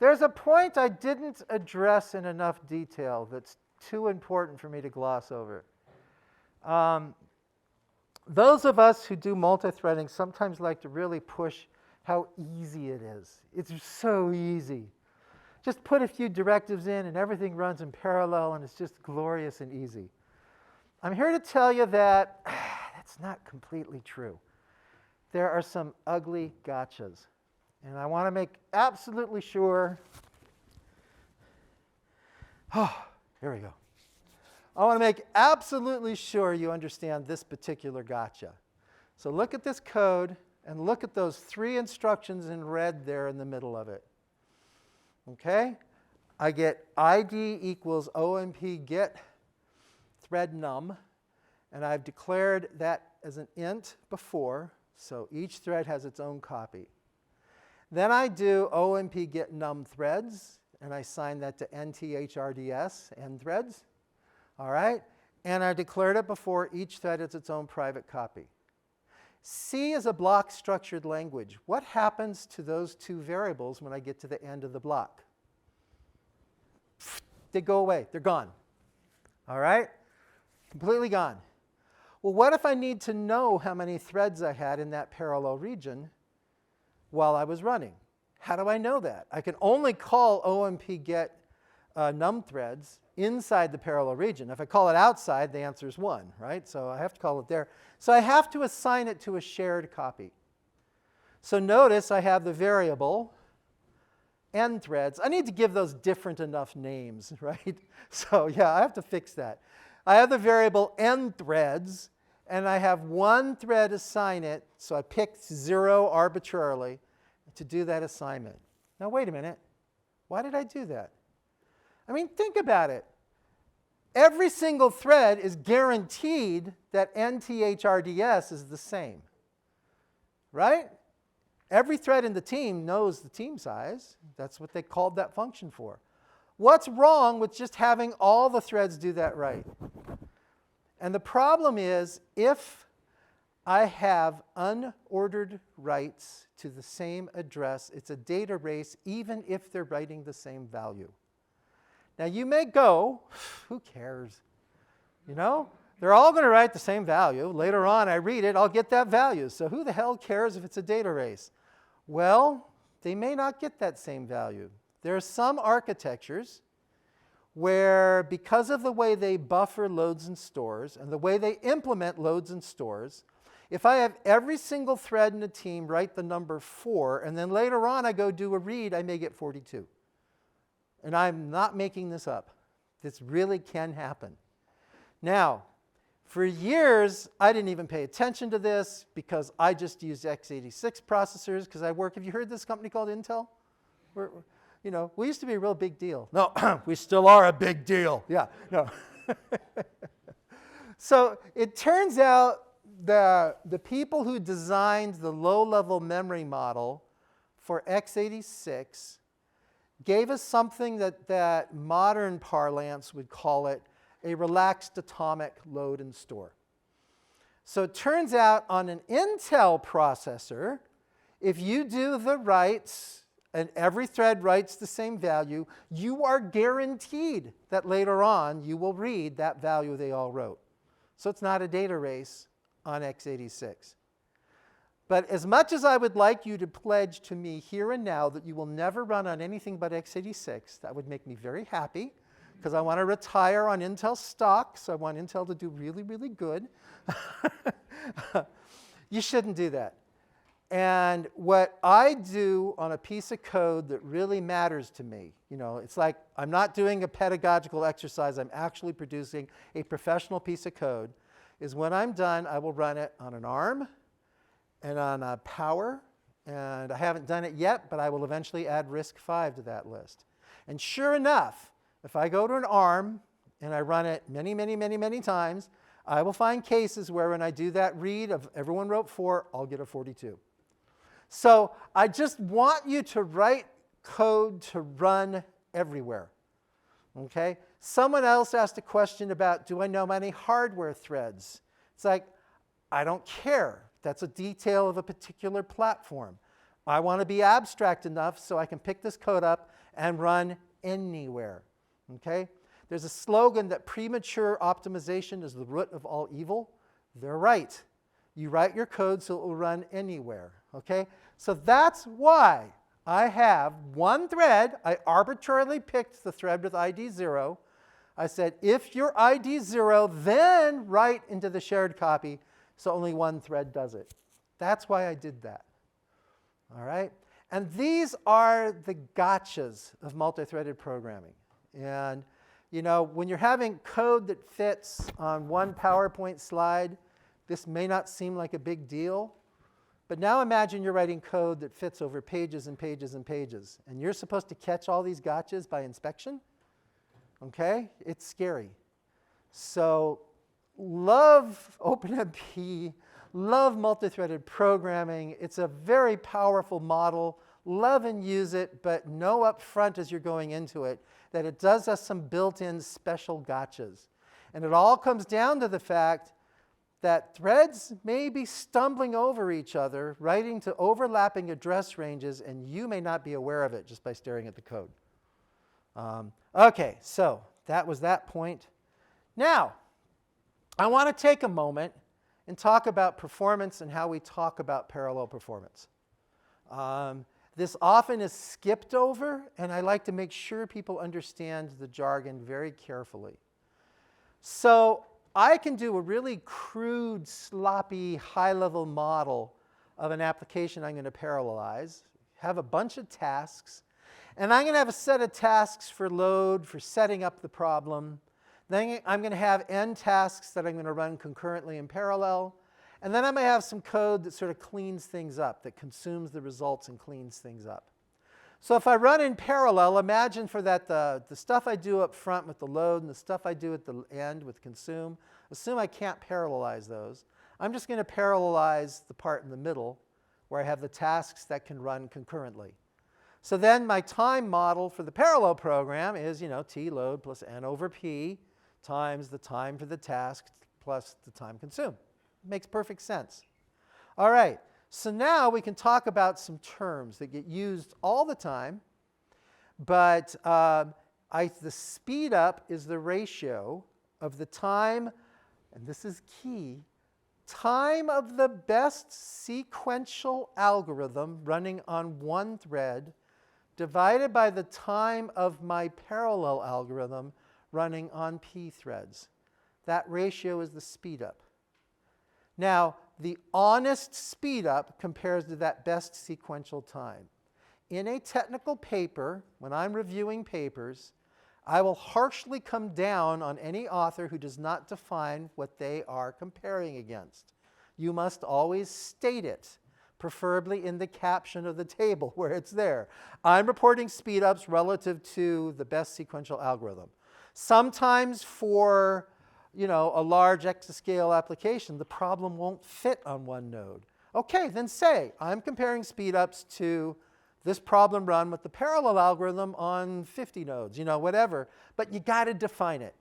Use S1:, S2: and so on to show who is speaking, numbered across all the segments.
S1: There's a point I didn't address in enough detail that's too important for me to gloss over. Those of us who do multi-threading sometimes like to really push how easy it is. It's so easy. Just put a few directives in and everything runs in parallel and it's just glorious and easy. I'm here to tell you that that's not completely true. There are some ugly gotchas. And I want to make absolutely sure. Oh, here we go. I want to make absolutely sure you understand this particular gotcha. So look at this code and look at those 3 instructions in red there in the middle of it. Okay? I get ID equals OMP get thread num, and I've declared that as an int before, so each thread has its own copy. Then I do OMP get num threads, and I assign that to NTHRDS, n threads. All right? And I declared it before each thread has its own private copy. C is a block structured language. What happens to those 2 variables when I get to the end of the block? They go away. They're gone. All right? Completely gone. Well, what if I need to know how many threads I had in that parallel region while I was running? How do I know that? I can only call OMP get num threads inside the parallel region. If I call it outside, the answer is 1, right? So I have to call it there. So I have to assign it to a shared copy. So notice I have the variable n threads. I need to give those different enough names, right? So yeah, I have to fix that. I have the variable n threads, and I have 1 thread assign it. So I picked 0 arbitrarily to do that assignment. Now wait a minute. Why did I do that? I mean, think about it. Every single thread is guaranteed that NTHRDS is the same, right? Every thread in the team knows the team size. That's what they called that function for. What's wrong with just having all the threads do that right? And the problem is, if I have unordered writes to the same address, it's a data race even if they're writing the same value. Now you may go, who cares? You know, they're all going to write the same value. Later on I read it, I'll get that value. So who the hell cares if it's a data race? Well, they may not get that same value. There are some architectures where, because of the way they buffer loads and stores and the way they implement loads and stores, if I have every single thread in a team write the number 4, and then later on I go do a read, I may get 42. And I'm not making this up. This really can happen. Now, for years, I didn't even pay attention to this because I just used x86 processors because I work. Have you heard of this company called Intel? We used to be a real big deal. No, we still are a big deal. Yeah, no. So it turns out the people who designed the low-level memory model for x86 gave us something that modern parlance would call it a relaxed atomic load and store. So it turns out on an Intel processor, if you do the writes and every thread writes the same value, you are guaranteed that later on you will read that value they all wrote. So it's not a data race on x86. But as much as I would like you to pledge to me here and now that you will never run on anything but x86, that would make me very happy, because I want to retire on Intel stock, so I want Intel to do really, really good. You shouldn't do that. And what I do on a piece of code that really matters to me, it's like I'm not doing a pedagogical exercise, I'm actually producing a professional piece of code, is when I'm done, I will run it on an ARM, and on a Power, and I haven't done it yet, but I will eventually add RISC-V to that list. And sure enough, if I go to an ARM and I run it many, many, many, many times, I will find cases where when I do that read of everyone wrote 4, I'll get a 42. So I just want you to write code to run everywhere. Okay? Someone else asked a question about, do I know many hardware threads? It's like, I don't care. That's a detail of a particular platform. I want to be abstract enough so I can pick this code up and run anywhere. Okay? There's a slogan that premature optimization is the root of all evil. They're right. You write your code so it will run anywhere. Okay? So that's why I have one thread. I arbitrarily picked the thread with ID 0. I said, if your ID 0, then write into the shared copy, so only one thread does it. That's why I did that. All right? And these are the gotchas of multi-threaded programming. And you know, when you're having code that fits on one PowerPoint slide, this may not seem like a big deal. But now imagine you're writing code that fits over pages and pages and pages. And you're supposed to catch all these gotchas by inspection. Okay? It's scary. So love OpenMP, love multi-threaded programming. It's a very powerful model. Love and use it, but know up front as you're going into it that it does have some built-in special gotchas. And it all comes down to the fact that threads may be stumbling over each other, writing to overlapping address ranges, and you may not be aware of it just by staring at the code. OK, so that was that point. Now, I want to take a moment and talk about performance and how we talk about parallel performance. This often is skipped over, and I like to make sure people understand the jargon very carefully. So I can do a really crude, sloppy, high-level model of an application I'm going to parallelize, have a bunch of tasks, and I'm going to have a set of tasks for load, for setting up the problem. Then I'm going to have n tasks that I'm going to run concurrently in parallel. And then I may have some code that sort of cleans things up, that consumes the results and cleans things up. So if I run in parallel, imagine for that the stuff I do up front with the load and the stuff I do at the end with consume, assume I can't parallelize those. I'm just going to parallelize the part in the middle where I have the tasks that can run concurrently. So then my time model for the parallel program is, you know, t load plus n over p times the time for the task plus the time consumed. Makes perfect sense. All right, so now we can talk about some terms that get used all the time. But the speed up is the ratio of the time, and this is key, time of the best sequential algorithm running on one thread divided by the time of my parallel algorithm running on p threads. That ratio is the speed up. Now, the honest speed up compares to that best sequential time. In a technical paper, when I'm reviewing papers, I will harshly come down on any author who does not define what they are comparing against. You must always state it, preferably in the caption of the table where it's there. I'm reporting speed ups relative to the best sequential algorithm. Sometimes for a large exascale application, the problem won't fit on one node. OK, then say, I'm comparing speedups to this problem run with the parallel algorithm on 50 nodes, whatever. But you got to define it.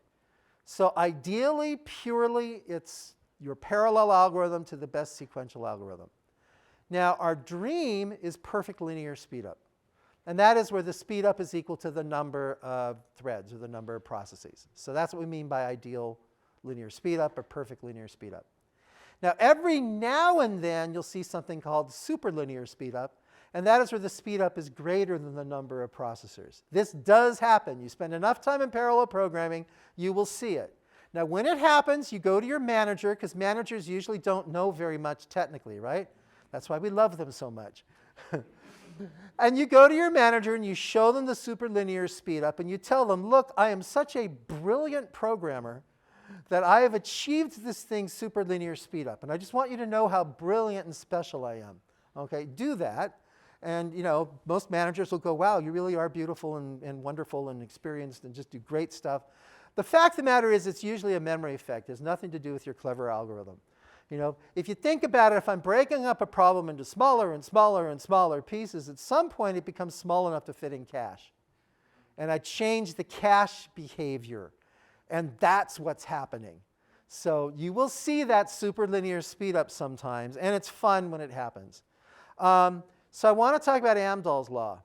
S1: So ideally, purely, it's your parallel algorithm to the best sequential algorithm. Now, our dream is perfect linear speedup. And that is where the speedup is equal to the number of threads or the number of processes. So that's what we mean by ideal linear speedup or perfect linear speedup. Now, every now and then, you'll see something called superlinear speedup. And that is where the speedup is greater than the number of processors. This does happen. You spend enough time in parallel programming, you will see it. Now, when it happens, you go to your manager, because managers usually don't know very much technically, right? That's why we love them so much. And you go to your manager and you show them the superlinear speedup, and you tell them, look, I am such a brilliant programmer that I have achieved this thing superlinear speedup. And I just want you to know how brilliant and special I am. OK, do that. And most managers will go, wow, you really are beautiful and wonderful and experienced and just do great stuff. The fact of the matter is it's usually a memory effect. It has nothing to do with your clever algorithm. If you think about it, if I'm breaking up a problem into smaller and smaller and smaller pieces, at some point it becomes small enough to fit in cache. And I change the cache behavior. And that's what's happening. So you will see that superlinear speedup sometimes, and it's fun when it happens. So I want to talk about Amdahl's law.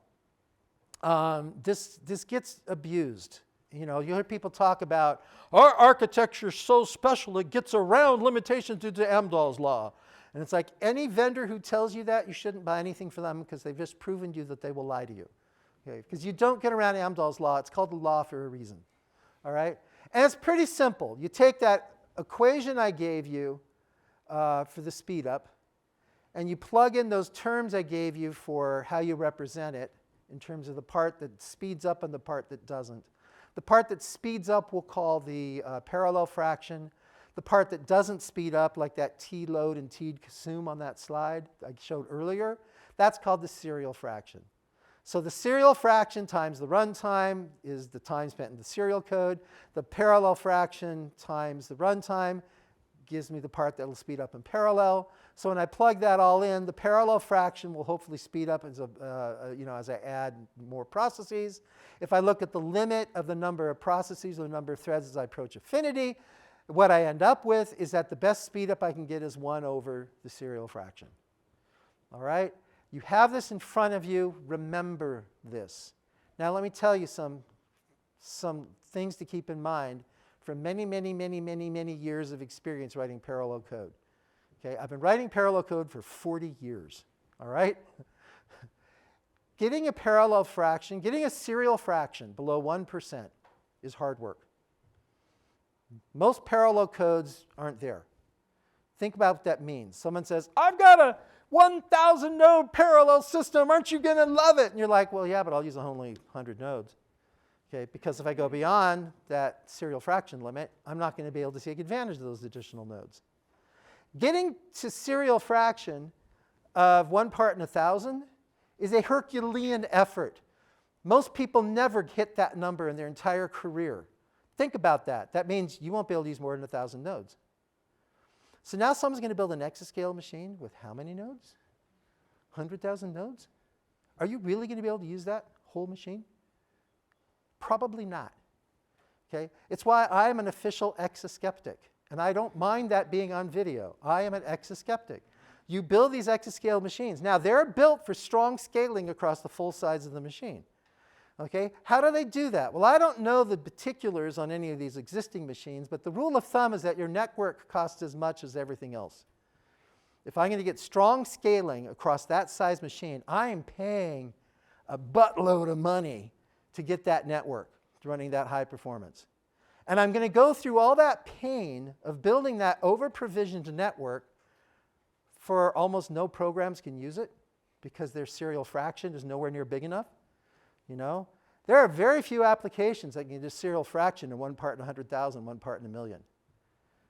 S1: This gets abused. You know, you hear people talk about, our architecture is so special it gets around limitations due to Amdahl's law. And it's like any vendor who tells you that, you shouldn't buy anything from them because they've just proven to you that they will lie to you. Okay? Because you don't get around Amdahl's law. It's called the law for a reason. All right? And it's pretty simple. You take that equation I gave you for the speed up, and you plug in those terms I gave you for how you represent it in terms of the part that speeds up and the part that doesn't. The part that speeds up we'll call the parallel fraction. The part that doesn't speed up, like that t load and t consume on that slide I showed earlier, that's called the serial fraction. So the serial fraction times the runtime is the time spent in the serial code. The parallel fraction times the runtime gives me the part that will speed up in parallel. So when I plug that all in, the parallel fraction will hopefully speed up as, as I add more processes. If I look at the limit of the number of processes or the number of threads as I approach affinity, what I end up with is that the best speed up I can get is 1 over the serial fraction. All right? You have this in front of you. Remember this. Now let me tell you some things to keep in mind from many, many, many, many, many years of experience writing parallel code. Okay? I've been writing parallel code for 40 years. All right? Getting a parallel fraction, getting a serial fraction below 1% is hard work. Most parallel codes aren't there. Think about what that means. Someone says, I've got a 1,000 node parallel system. Aren't you going to love it? And you're like, well, yeah, but I'll use only 100 nodes. Okay, because if I go beyond that serial fraction limit, I'm not going to be able to take advantage of those additional nodes. Getting to serial fraction of 1 part in 1,000 is a Herculean effort. Most people never hit that number in their entire career. Think about that. That means you won't be able to use more than 1,000 nodes. So now someone's going to build an exascale machine with how many nodes? 100,000 nodes? Are you really going to be able to use that whole machine? Probably not. Okay? It's why I am an official exaskeptic. And I don't mind that being on video. I am an exaskeptic. You build these exascale machines. Now, they're built for strong scaling across the full size of the machine. Okay? How do they do that? Well, I don't know the particulars on any of these existing machines, but the rule of thumb is that your network costs as much as everything else. If I'm going to get strong scaling across that size machine, I am paying a buttload of money to get that network running that high performance. And I'm going to go through all that pain of building that over-provisioned network for almost no programs can use it because their serial fraction is nowhere near big enough. You know, there are very few applications that can do serial fraction in 1 part in 100,000, 1 part in a million.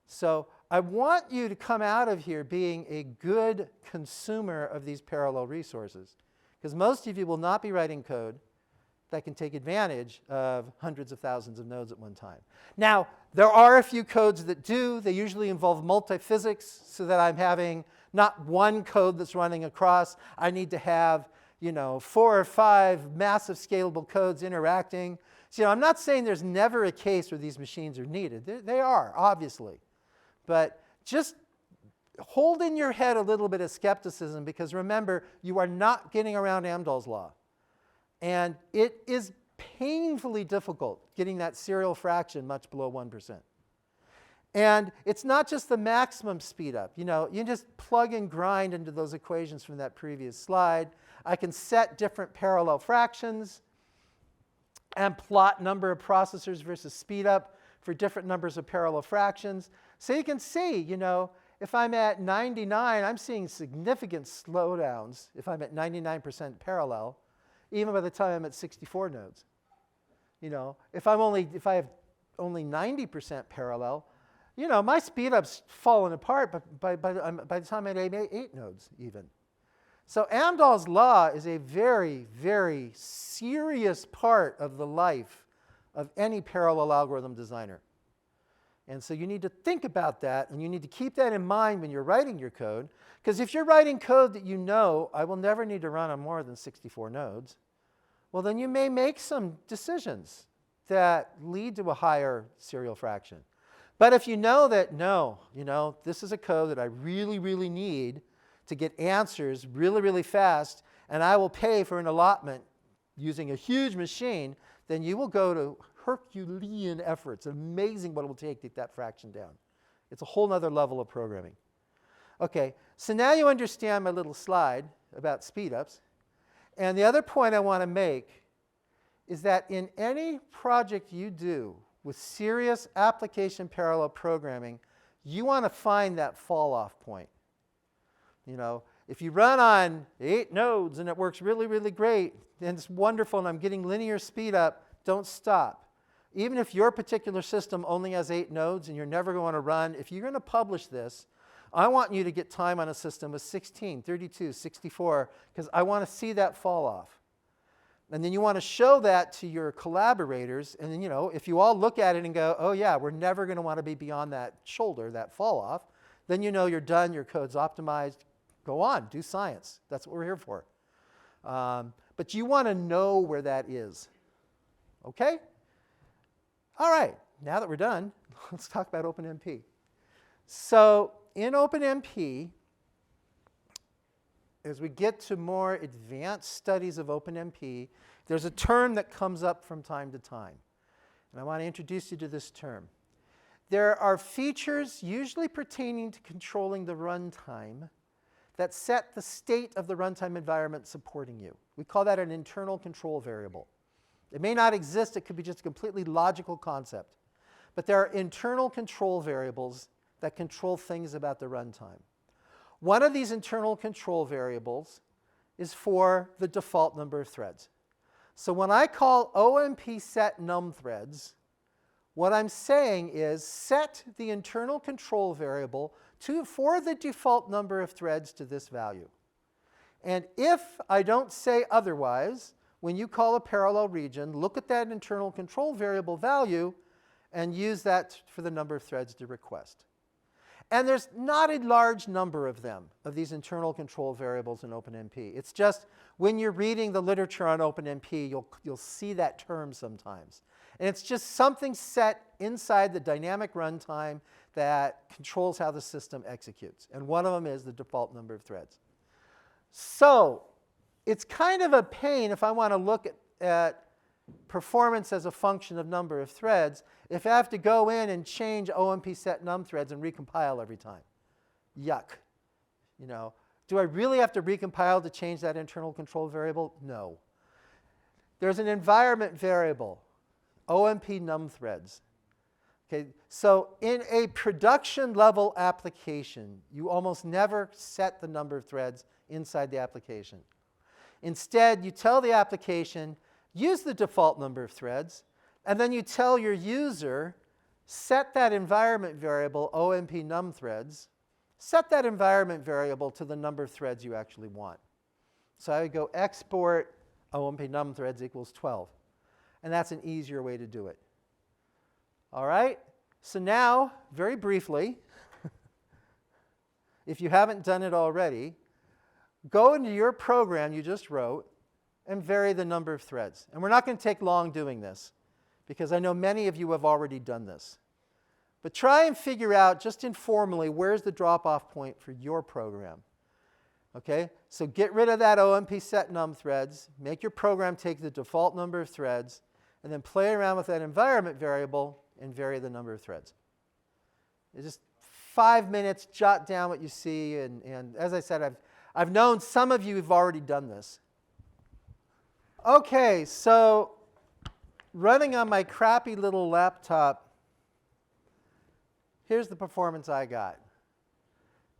S1: So I want you to come out of here being a good consumer of these parallel resources, because most of you will not be writing code that can take advantage of hundreds of thousands of nodes at one time. Now, there are a few codes that do. They usually involve multi-physics, so that I'm having not one code that's running across. I need to have 4 or 5 massive scalable codes interacting. So, I'm not saying there's never a case where these machines are needed. They are, obviously. But just hold in your head a little bit of skepticism, because remember, you are not getting around Amdahl's law. And it is painfully difficult getting that serial fraction much below 1%. And it's not just the maximum speed up. You just plug and grind into those equations from that previous slide. I can set different parallel fractions and plot number of processors versus speed up for different numbers of parallel fractions. So you can see, if I'm at 99, I'm seeing significant slowdowns if I'm at 99% parallel, even by the time I'm at 64 nodes. If I have only 90% parallel, my speed up's fallen apart by the time I'm at 8 nodes even. So Amdahl's law is a very, very serious part of the life of any parallel algorithm designer. And so you need to think about that, and you need to keep that in mind when you're writing your code. Because if you're writing code that I will never need to run on more than 64 nodes, well, then you may make some decisions that lead to a higher serial fraction. But if you know that, this is a code that I really, really need to get answers really, really fast, and I will pay for an allotment using a huge machine, then you will go to Herculean efforts. Amazing what it will take to get that fraction down. It's a whole other level of programming. Okay, so now you understand my little slide about speedups. And the other point I want to make is that in any project you do with serious application parallel programming, you want to find that fall-off point. You know, if you run on 8 nodes and it works really, really great, and it's wonderful and I'm getting linear speed up, don't stop. Even if your particular system only has 8 nodes and you're never going to run, if you're going to publish this, I want you to get time on a system with 16, 32, 64, because I want to see that fall off. And then you want to show that to your collaborators, and then, you know, if you all look at it and go, oh yeah, we're never going to want to be beyond that shoulder, that fall off, then you know you're done, your code's optimized, go on, do science. That's what we're here for. But you want to know where that is. Okay? All right, now that we're done, let's talk about OpenMP. So in OpenMP, as we get to more advanced studies of OpenMP, there's a term that comes up from time to time. And I want to introduce you to this term. There are features usually pertaining to controlling the runtime that set the state of the runtime environment supporting you. We call that an internal control variable. It may not exist. It could be just a completely logical concept. But there are internal control variables that control things about the runtime. One of these internal control variables is for the default number of threads. So when I call OMP set num threads, what I'm saying is set the internal control variable for the default number of threads to this value. And if I don't say otherwise, when you call a parallel region, look at that internal control variable value and use that for the number of threads to request. And there's not a large number of them, of these internal control variables in OpenMP. It's just when you're reading the literature on OpenMP, you'll see that term sometimes. And it's just something set inside the dynamic runtime that controls how the system executes. And one of them is the default number of threads. So it's kind of a pain if I want to look at performance as a function of number of threads, if I have to go in and change OMP set num threads and recompile every time. Yuck. You know, do I really have to recompile to change that internal control variable? No. There's an environment variable, OMP num threads. Okay, so in a production level application, you almost never set the number of threads inside the application. Instead, you tell the application, use the default number of threads, and then you tell your user, set that environment variable, OMP num threads, set that environment variable to the number of threads you actually want. So I would go export OMP num threads equals 12. And that's an easier way to do it. All right? So now, very briefly, if you haven't done it already, go into your program you just wrote and vary the number of threads. And we're not going to take long doing this, because I know many of you have already done this. But try and figure out, just informally, where's the drop-off point for your program. Okay? So get rid of that OMP set num threads, make your program take the default number of threads, and then play around with that environment variable and vary the number of threads. It's just 5 minutes, jot down what you see, and as I said, I've known some of you have already done this. Okay, so running on my crappy little laptop, here's the performance I got.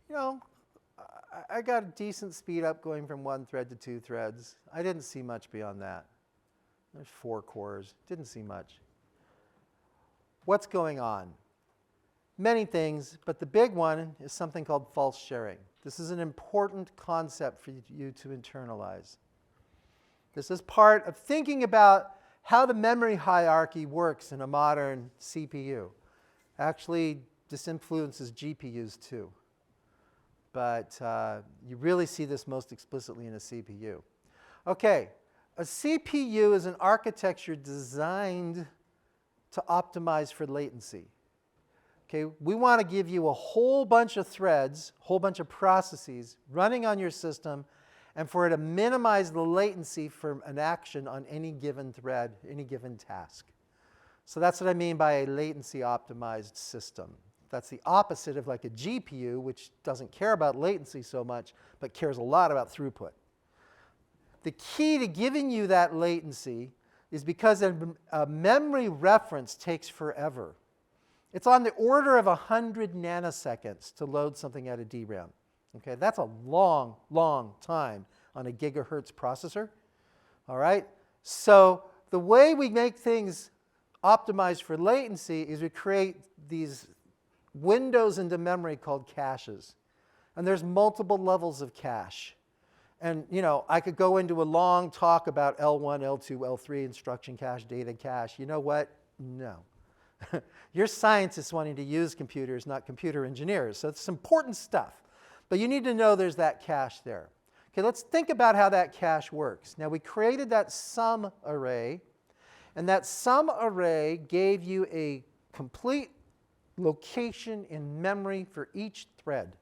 S1: You know, I got a decent speed up going from 1 thread to 2 threads. I didn't see much beyond that. There's 4 cores. Didn't see much. What's going on? Many things, but the big one is something called false sharing. This is an important concept for you to internalize. This is part of thinking about how the memory hierarchy works in a modern CPU. Actually, this influences GPUs too. But you really see this most explicitly in a CPU. Okay, a CPU is an architecture designed to optimize for latency. Okay, we want to give you a whole bunch of threads, a whole bunch of processes running on your system, and for it to minimize the latency for an action on any given thread, any given task. So that's what I mean by a latency optimized system. That's the opposite of like a GPU, which doesn't care about latency so much, but cares a lot about throughput. The key to giving you that latency is because a memory reference takes forever. It's on the order of 100 nanoseconds to load something out of DRAM. Okay, that's a long, long time on a gigahertz processor. All right, so the way we make things optimized for latency is we create these windows into memory called caches. And there's multiple levels of cache. And you know, I could go into a long talk about L1, L2, L3, instruction cache, data cache. You know what? No. You're scientists wanting to use computers, not computer engineers. So it's important stuff. But you need to know there's that cache there. Okay, let's think about how that cache works. Now, we created that sum array. And that sum array gave you a complete location in memory for each thread.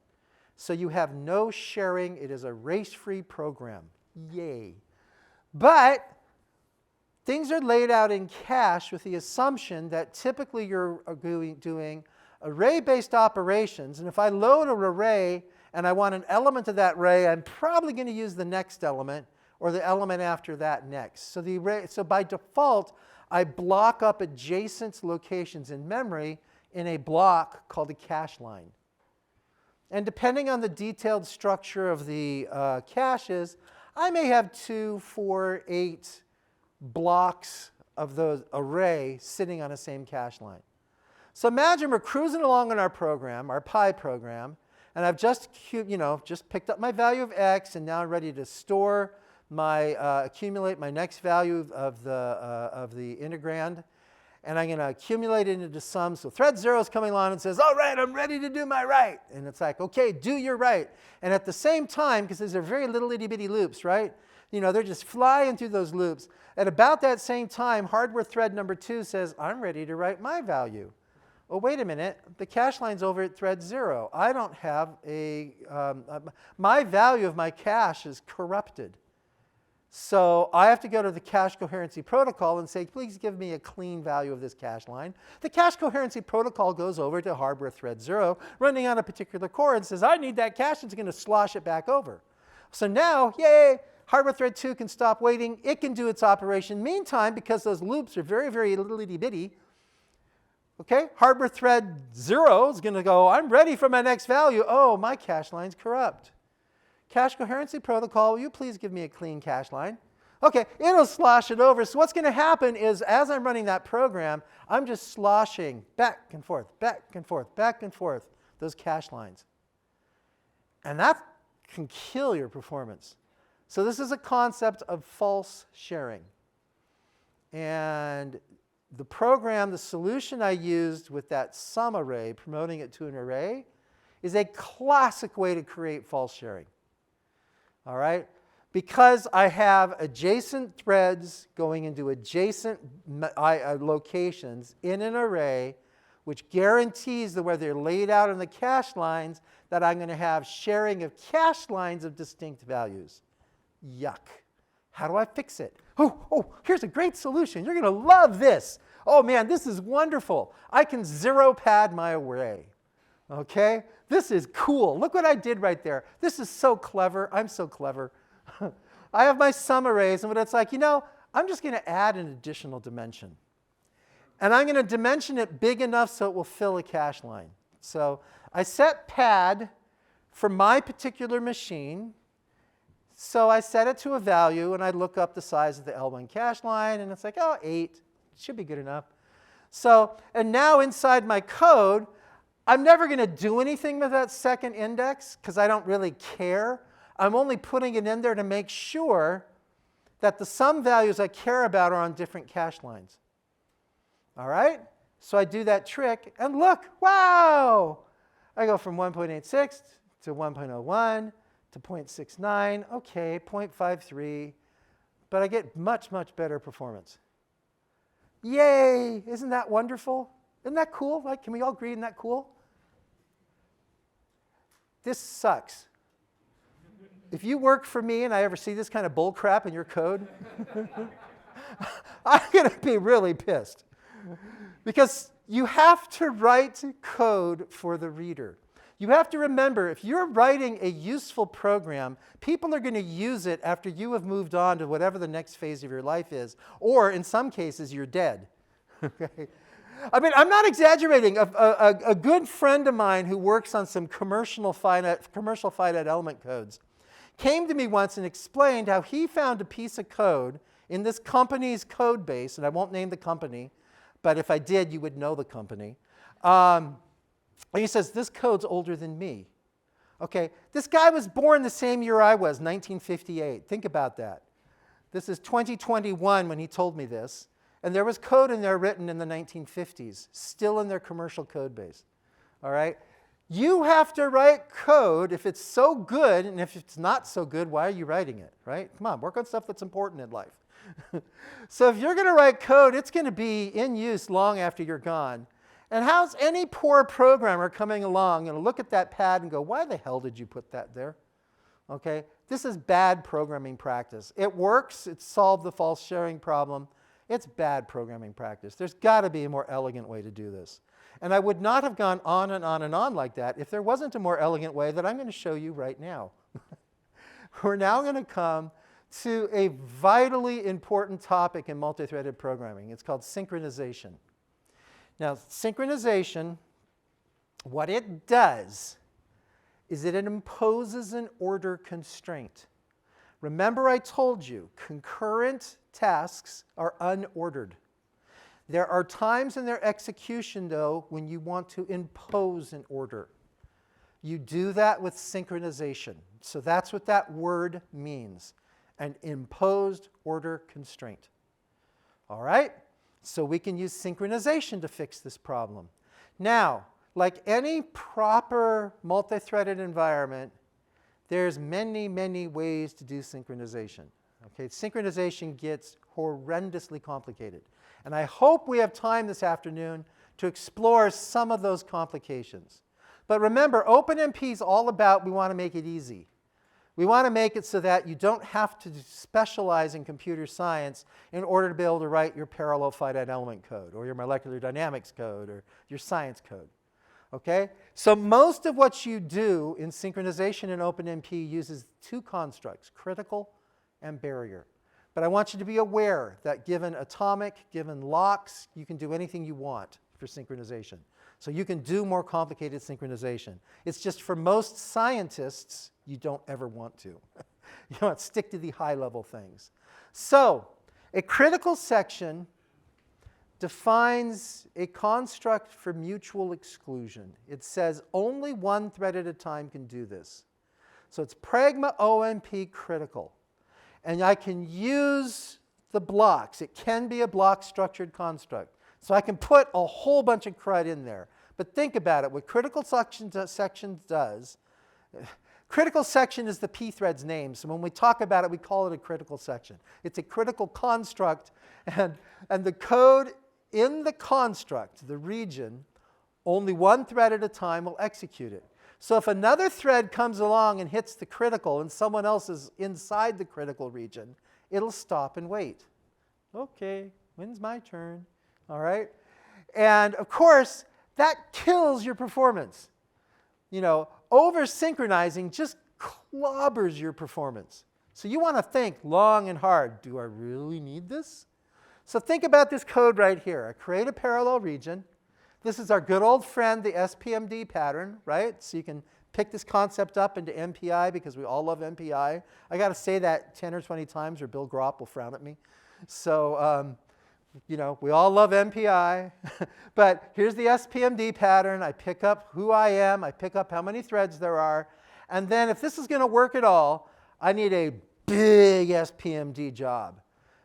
S1: So you have no sharing. It is a race-free program. Yay. But things are laid out in cache with the assumption that typically you're doing array-based operations. And if I load an array and I want an element of that array, I'm probably going to use the next element or the element after that next. So, so by default, I block up adjacent locations in memory in a block called a cache line. And depending on the detailed structure of the caches, I may have 2, 4, 8 blocks of the array sitting on the same cache line. So imagine we're cruising along in our program, our Pi program, and I've just picked up my value of x, and now I'm ready to store my accumulate my next value of the integrand, and I'm going to accumulate it into sum. So thread 0 is coming along and says, all right, I'm ready to do my write. And it's like, OK, do your write. And at the same time, because these are very little itty-bitty loops, right? You know, they're just flying through those loops. At about that same time, hardware thread number 2 says, I'm ready to write my value. Oh, wait a minute. The cache line's over at thread 0. I don't have my value of my cache is corrupted. So I have to go to the cache coherency protocol and say, please give me a clean value of this cache line. The cache coherency protocol goes over to hardware thread 0, running on a particular core, and says, I need that cache. It's going to slosh it back over. So now, yay, hardware thread 2 can stop waiting. It can do its operation. Meantime, because those loops are very, very little itty-bitty, okay, hardware thread 0 is going to go, I'm ready for my next value. Oh, my cache line's corrupt. Cache coherency protocol, will you please give me a clean cache line? OK, it'll slosh it over. So what's going to happen is as I'm running that program, I'm just sloshing back and forth, back and forth, back and forth, those cache lines. And that can kill your performance. So this is a concept of false sharing. And the program, the solution I used with that sum array, promoting it to an array, is a classic way to create false sharing. All right? Because I have adjacent threads going into adjacent locations in an array, which guarantees that where they're laid out in the cache lines, that I'm going to have sharing of cache lines of distinct values. Yuck. How do I fix it? Oh, here's a great solution. You're going to love this. Oh, man, this is wonderful. I can zero pad my array. OK? This is cool. Look what I did right there. This is so clever. I'm so clever. I have my sum arrays, and what it's like, you know, I'm just going to add an additional dimension. And I'm going to dimension it big enough so it will fill a cache line. So I set pad for my particular machine. So I set it to a value, and I look up the size of the L1 cache line, and it's like, oh, 8. Should be good enough. So, and now inside my code, I'm never going to do anything with that second index because I don't really care. I'm only putting it in there to make sure that the sum values I care about are on different cache lines. All right? So I do that trick, and look, wow! I go from 1.86 to 1.01 to 0.69, OK, 0.53, but I get much, much better performance. Yay! Isn't that wonderful? Isn't that cool? Like, can we all agree, isn't that cool? This sucks. if you work for me and I ever see this kind of bull crap in your code, I'm going to be really pissed. Because you have to write code for the reader. You have to remember, if you're writing a useful program, people are going to use it after you have moved on to whatever the next phase of your life is. Or in some cases, you're dead. Okay? I mean, I'm not exaggerating. A good friend of mine who works on some commercial finite element codes came to me once and explained how he found a piece of code in this company's code base, and I won't name the company, but if I did, you would know the company. And he says, this code's older than me. Okay, this guy was born the same year I was, 1958. Think about that. This is 2021 when he told me this. And there was code in there written in the 1950s, still in their commercial code base. All right? You have to write code if it's so good, and if it's not so good, why are you writing it, right? Come on, work on stuff that's important in life. So if you're going to write code, it's going to be in use long after you're gone. And how's any poor programmer coming along and look at that pad and go, why the hell did you put that there? Okay? This is bad programming practice. It works. It solved the false sharing problem. It's bad programming practice. There's got to be a more elegant way to do this. And I would not have gone on and on and on like that if there wasn't a more elegant way that I'm going to show you right now. We're now going to come to a vitally important topic in multi-threaded programming. It's called synchronization. Now, synchronization, what it does is it imposes an order constraint. Remember I told you, concurrent tasks are unordered. There are times in their execution, though, when you want to impose an order. You do that with synchronization. So that's what that word means, an imposed order constraint. All right? So we can use synchronization to fix this problem. Now, like any proper multi-threaded environment, there's many, many ways to do synchronization. Okay? Synchronization gets horrendously complicated. And I hope we have time this afternoon to explore some of those complications. But remember, OpenMP is all about we want to make it easy. We want to make it so that you don't have to specialize in computer science in order to be able to write your parallel finite element code or your molecular dynamics code or your science code. Okay? So most of what you do in synchronization in OpenMP uses two constructs, critical and barrier. But I want you to be aware that given atomic, given locks, you can do anything you want for synchronization. So you can do more complicated synchronization. It's just for most scientists, you don't ever want to. You want to stick to the high-level things. So a critical section defines a construct for mutual exclusion. It says only one thread at a time can do this. So it's pragma OMP critical. And I can use the blocks. It can be a block-structured construct. So I can put a whole bunch of crud in there. But think about it. What critical section does, critical section is the p thread's name. So when we talk about it, we call it a critical section. It's a critical construct. And the code in the construct, the region, only one thread at a time will execute it. So if another thread comes along and hits the critical and someone else is inside the critical region, it'll stop and wait. OK, when's my turn? All right? And of course, that kills your performance. You know, over-synchronizing just clobbers your performance. So you want to think long and hard. Do I really need this? So think about this code right here. I create a parallel region. This is our good old friend, the SPMD pattern, right? So you can pick this concept up into MPI because we all love MPI. I got to say that 10 or 20 times or Bill Gropp will frown at me. So, you know, we all love MPI. But here's the SPMD pattern. I pick up who I am. I pick up how many threads there are. And then if this is going to work at all, I need a big SPMD job.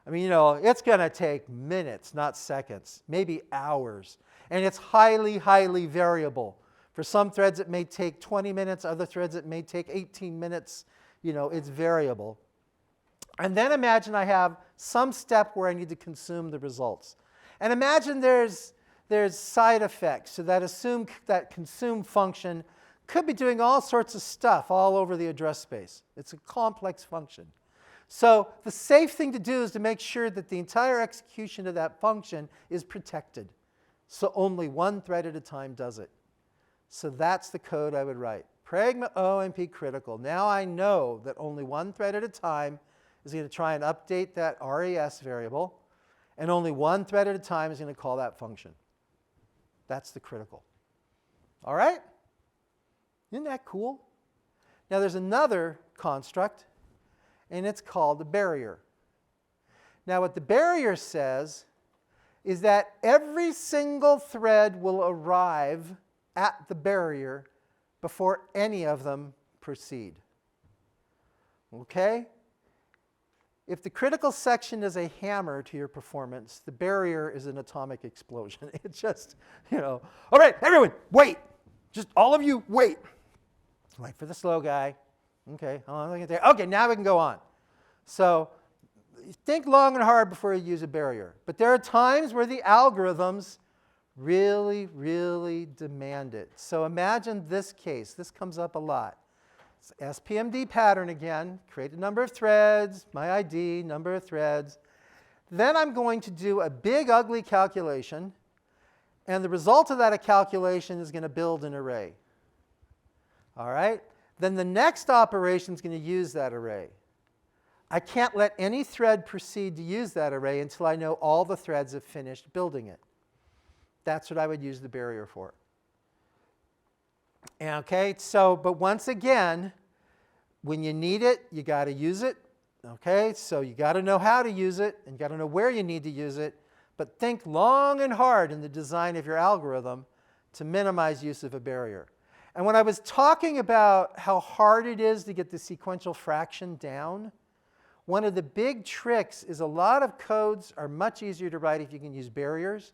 S1: I mean, you know, it's going to take minutes, not seconds, maybe hours. And it's highly, highly variable. For some threads, it may take 20 minutes. Other threads, it may take 18 minutes. You know, it's variable. And then imagine I have some step where I need to consume the results. And imagine there's side effects. So that assume that consume function could be doing all sorts of stuff all over the address space. It's a complex function. So the safe thing to do is to make sure that the entire execution of that function is protected. So only one thread at a time does it. So that's the code I would write. Pragma OMP critical. Now I know that only one thread at a time is going to try and update that RES variable, and only one thread at a time is going to call that function. That's the critical. All right? Isn't that cool? Now there's another construct, and it's called the barrier. Now what the barrier says is that every single thread will arrive at the barrier before any of them proceed. Okay? If the critical section is a hammer to your performance, the barrier is an atomic explosion. It's just, all right, everyone, wait. Just all of you, wait. Wait for the slow guy. Okay, how long are we going to take? Okay, now we can go on. So think long and hard before you use a barrier. But there are times where the algorithms really, really demand it. So imagine this case. This comes up a lot. It's SPMD pattern again. Create a number of threads, my ID, number of threads. Then I'm going to do a big, ugly calculation. And the result of that calculation is going to build an array. All right? Then the next operation is going to use that array. I can't let any thread proceed to use that array until I know all the threads have finished building it. That's what I would use the barrier for. Okay, so, but once again, when you need it, you got to use it. Okay, so you got to know how to use it, and you got to know where you need to use it. But think long and hard in the design of your algorithm to minimize use of a barrier. And when I was talking about how hard it is to get the sequential fraction down, one of the big tricks is a lot of codes are much easier to write if you can use barriers.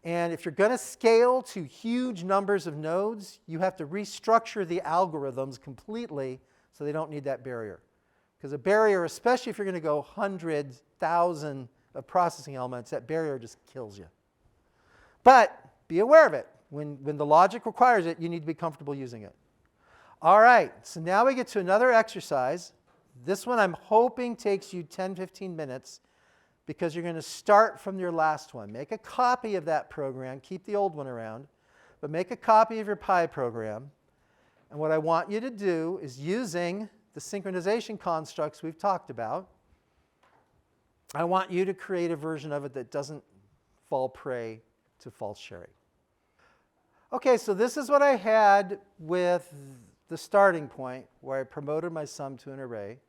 S1: And if you're going to scale to huge numbers of nodes, you have to restructure the algorithms completely so they don't need that barrier. Because a barrier, especially if you're going to go 100,000 of processing elements, that barrier just kills you. But be aware of it. When the logic requires it, you need to be comfortable using it. All right, so now we get to another exercise. This one I'm hoping takes you 10, 15 minutes, because you're going to start from your last one. Make a copy of that program. Keep the old one around. But make a copy of your Pi program. And what I want you to do is, using the synchronization constructs we've talked about, I want you to create a version of it that doesn't fall prey to false sharing. OK, so this is what I had with the starting point, where I promoted my sum to an array.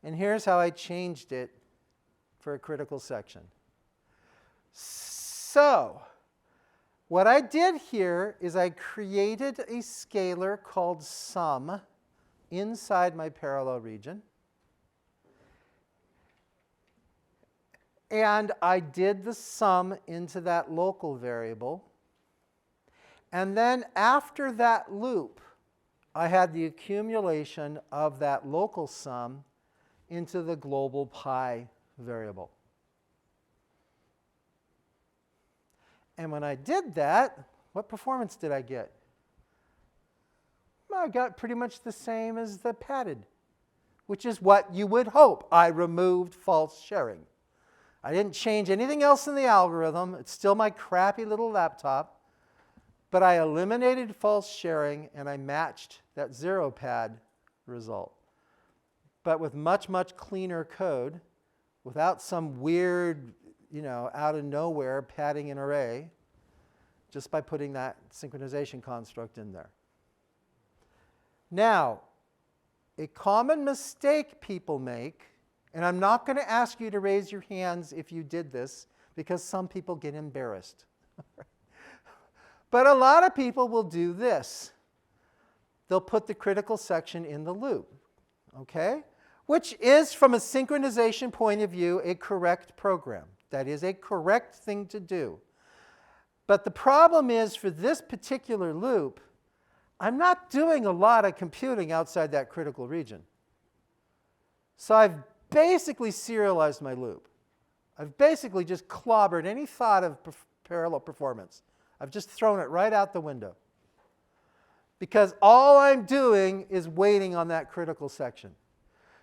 S1: And here's how I changed it for a critical section. So what I did here is I created a scalar called sum inside my parallel region. And I did the sum into that local variable. And then after that loop, I had the accumulation of that local sum into the global Pi variable. And when I did that, what performance did I get? Well, I got pretty much the same as the padded, which is what you would hope. I removed false sharing. I didn't change anything else in the algorithm. It's still my crappy little laptop. But I eliminated false sharing, and I matched that zero pad result. But with much, much cleaner code, without some weird, out of nowhere padding an array, just by putting that synchronization construct in there. Now, a common mistake people make, and I'm not going to ask you to raise your hands if you did this, because some people get embarrassed. But a lot of people will do this. They'll put the critical section in the loop, okay? Which is, from a synchronization point of view, a correct program. That is a correct thing to do. But the problem is, for this particular loop, I'm not doing a lot of computing outside that critical region. So I've basically serialized my loop. I've basically just clobbered any thought of parallel performance. I've just thrown it right out the window. because all I'm doing is waiting on that critical section.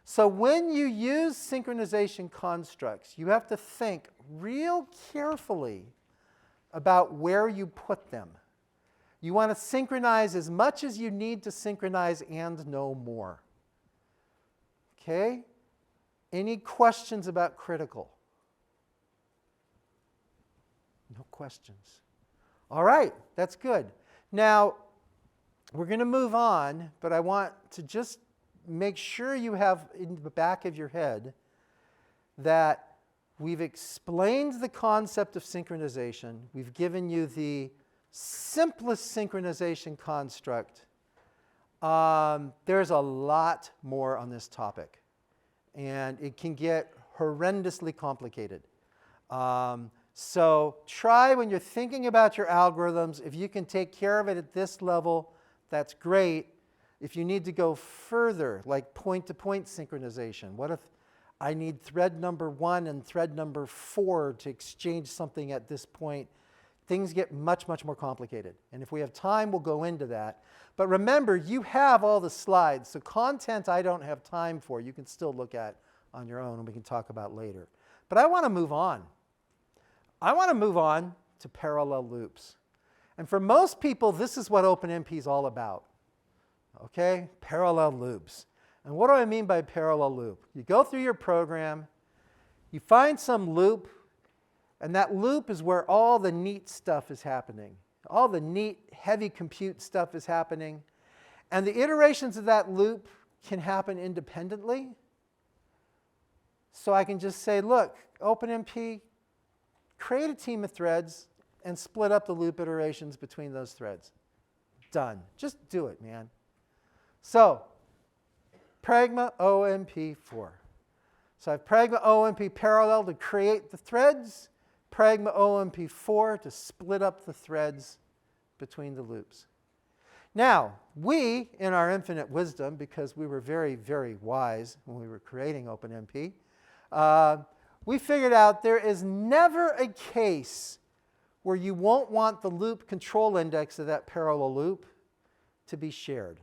S1: So when you use synchronization constructs, you have to think real carefully about where you put them. You want to synchronize as much as you need to synchronize and no more. Okay? Any questions about critical? No questions. All right, that's good. Now, we're going to move on, but I want to just make sure you have in the back of your head that we've explained the concept of synchronization. We've given you the simplest synchronization construct. There's a lot more on this topic, and it can get horrendously complicated. So try when you're thinking about your algorithms, if you can take care of it at this level, that's great. If you need to go further, like point-to-point synchronization, what if I need thread number 1 and thread number 4 to exchange something at this point? Things get much, much more complicated. And if we have time, we'll go into that. But remember, you have all the slides, so content I don't have time for, you can still look at on your own and we can talk about later. But I want to move on. I want to move on to parallel loops. And for most people, this is what OpenMP is all about. Okay? Parallel loops. And what do I mean by parallel loop? You go through your program, you find some loop, and that loop is where all the neat stuff is happening. All the neat, heavy compute stuff is happening. And the iterations of that loop can happen independently. So I can just say, look, OpenMP, create a team of threads and split up the loop iterations between those threads. Done. Just do it, man. So, pragma OMP4. So I have pragma OMP parallel to create the threads, pragma OMP4 to split up the threads between the loops. Now, we, in our infinite wisdom, because we were very, very wise when we were creating OpenMP, we figured out there is never a case where you won't want the loop control index of that parallel loop to be shared.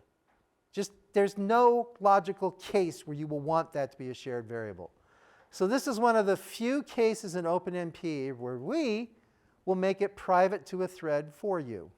S1: Just there's no logical case where you will want that to be a shared variable. So this is one of the few cases in OpenMP where we will make it private to a thread for you.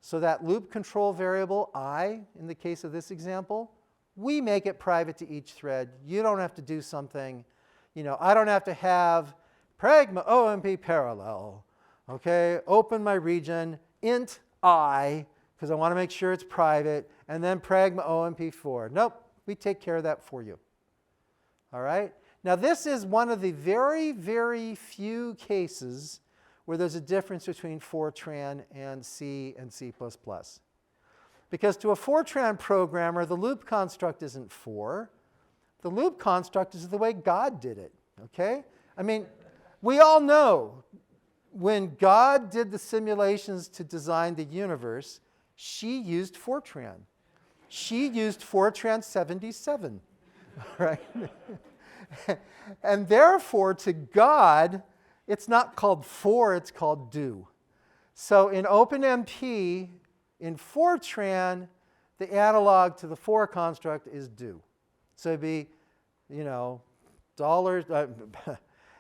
S1: So that loop control variable I, in the case of this example, we make it private to each thread. You don't have to do something. You know, I don't have to have pragma OMP parallel. Okay, open my region, int I, because I want to make sure it's private, and then pragma OMP4. Nope, we take care of that for you. All right? Now, this is one of the very, very few cases where there's a difference between Fortran and C and C++. Because to a Fortran programmer, the loop construct isn't for. The loop construct is the way God did it. Okay? I mean, we all know when God did the simulations to design the universe, she used Fortran. She used Fortran 77, right? And therefore, to God, it's not called for, it's called do. So in OpenMP, in Fortran, the analog to the for construct is do. So it'd be, you know,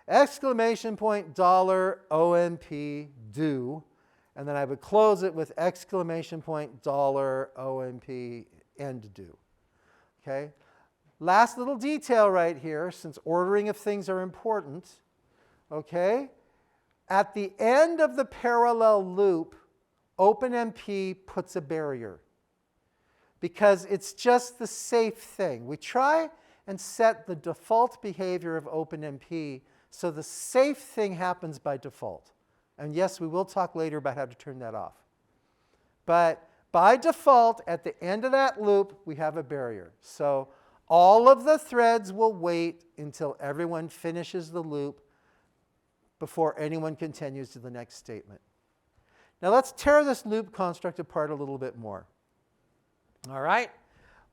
S1: exclamation point dollar OMP do, and then I would close it with exclamation point dollar OMP end do. Okay? Last little detail right here, since ordering of things are important. Okay? At the end of the parallel loop, OpenMP puts a barrier because it's just the safe thing. We try and set the default behavior of OpenMP so the safe thing happens by default. And yes, we will talk later about how to turn that off. But by default, at the end of that loop, we have a barrier. So all of the threads will wait until everyone finishes the loop before anyone continues to the next statement. Now let's tear this loop construct apart a little bit more. All right?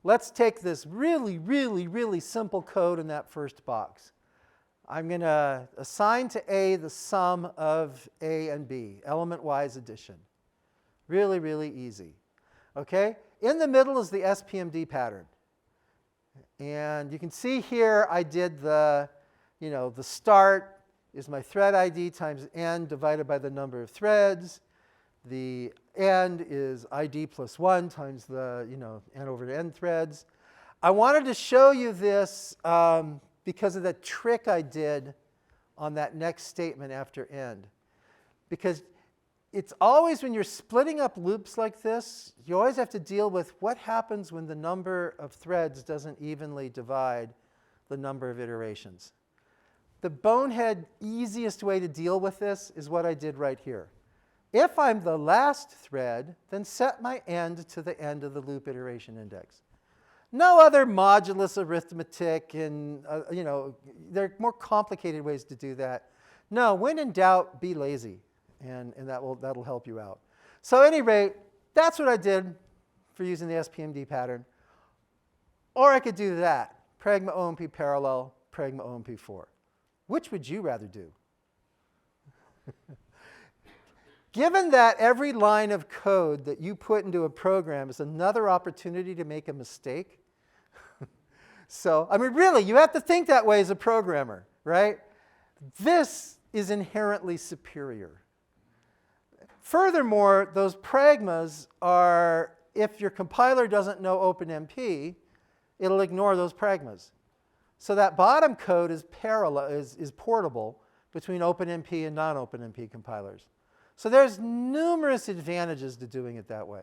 S1: Let's take this really, really, really simple code in that first box. I'm going to assign to A the sum of A and B, element-wise addition. Really, really easy. Okay? In the middle is the SPMD pattern. And you can see here I did the start is my thread ID times n divided by the number of threads. The end is ID plus 1 times the n over n threads. I wanted to show you this because of the trick I did on that next statement after end. Because it's always when you're splitting up loops like this, you always have to deal with what happens when the number of threads doesn't evenly divide the number of iterations. The bonehead easiest way to deal with this is what I did right here. If I'm the last thread, then set my end to the end of the loop iteration index. No other modulus arithmetic, and there are more complicated ways to do that. No, when in doubt, be lazy, and that'll help you out. So at any rate, that's what I did for using the SPMD pattern. Or I could do that, pragma OMP parallel, pragma OMP 4. Which would you rather do? Given that every line of code that you put into a program is another opportunity to make a mistake, so, I mean, really, you have to think that way as a programmer, right? This is inherently superior. Furthermore, those pragmas are, if your compiler doesn't know OpenMP, it'll ignore those pragmas. So that bottom code is portable between OpenMP and non-OpenMP compilers. So there's numerous advantages to doing it that way.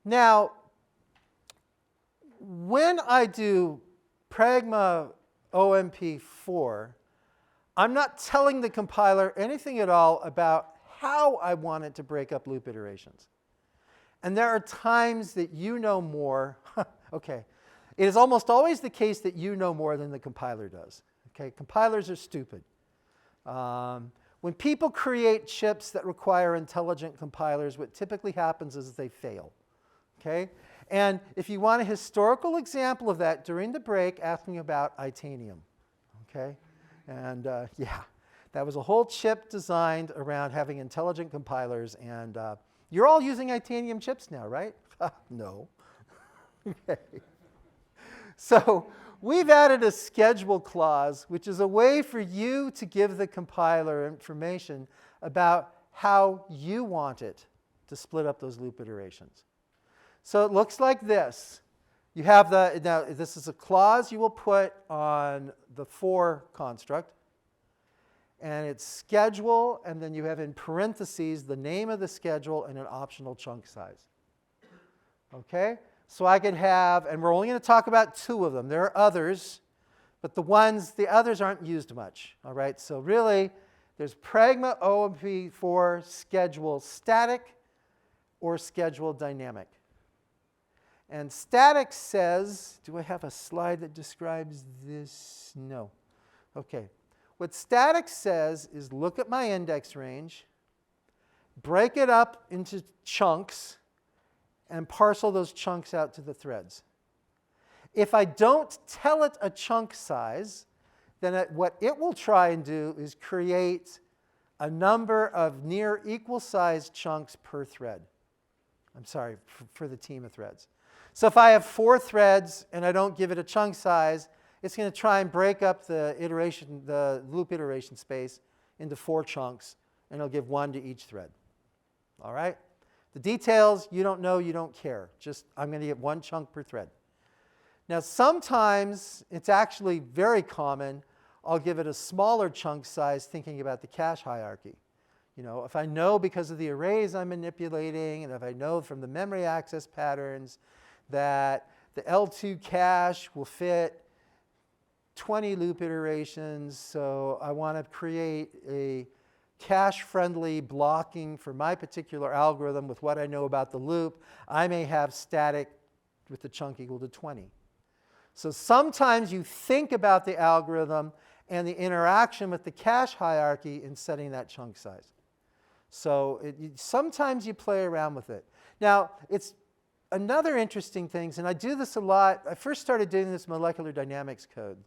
S1: Now, when I do pragma OMP 4, I'm not telling the compiler anything at all about how I want it to break up loop iterations. And there are times that you know more. Okay. It is almost always the case that you know more than the compiler does. Okay? Compilers are stupid. When people create chips that require intelligent compilers, what typically happens is they fail. Okay? And if you want a historical example of that, during the break, ask me about Itanium. Okay? And yeah, that was a whole chip designed around having intelligent compilers. And you're all using Itanium chips now, right? No. Okay. So we've added a schedule clause, which is a way for you to give the compiler information about how you want it to split up those loop iterations. So it looks like this. You have now this is a clause you will put on the for construct. And it's schedule, and then you have in parentheses the name of the schedule and an optional chunk size. Okay? So I could have, and we're only going to talk about 2 of them. There are others, but the others aren't used much. All right? So really, there's pragma OMP 4 schedule static or schedule dynamic. And static says, do I have a slide that describes this? No. Okay. What static says is look at my index range, break it up into chunks, and parcel those chunks out to the threads. If I don't tell it a chunk size, then what it will try and do is create a number of near equal sized chunks per thread. I'm sorry, for the team of threads. So if I have 4 threads and I don't give it a chunk size, it's going to try and break up the loop iteration space into 4 chunks, and it'll give 1 to each thread. All right? The details, you don't know, you don't care. Just, I'm going to get 1 chunk per thread. Now, sometimes, it's actually very common, I'll give it a smaller chunk size thinking about the cache hierarchy. If I know because of the arrays I'm manipulating, and if I know from the memory access patterns that the L2 cache will fit 20 loop iterations, so I want to create a cache-friendly blocking for my particular algorithm with what I know about the loop, I may have static with the chunk equal to 20. So sometimes you think about the algorithm and the interaction with the cache hierarchy in setting that chunk size. So sometimes you play around with it. Now, it's another interesting thing, and I do this a lot. I first started doing this molecular dynamics code.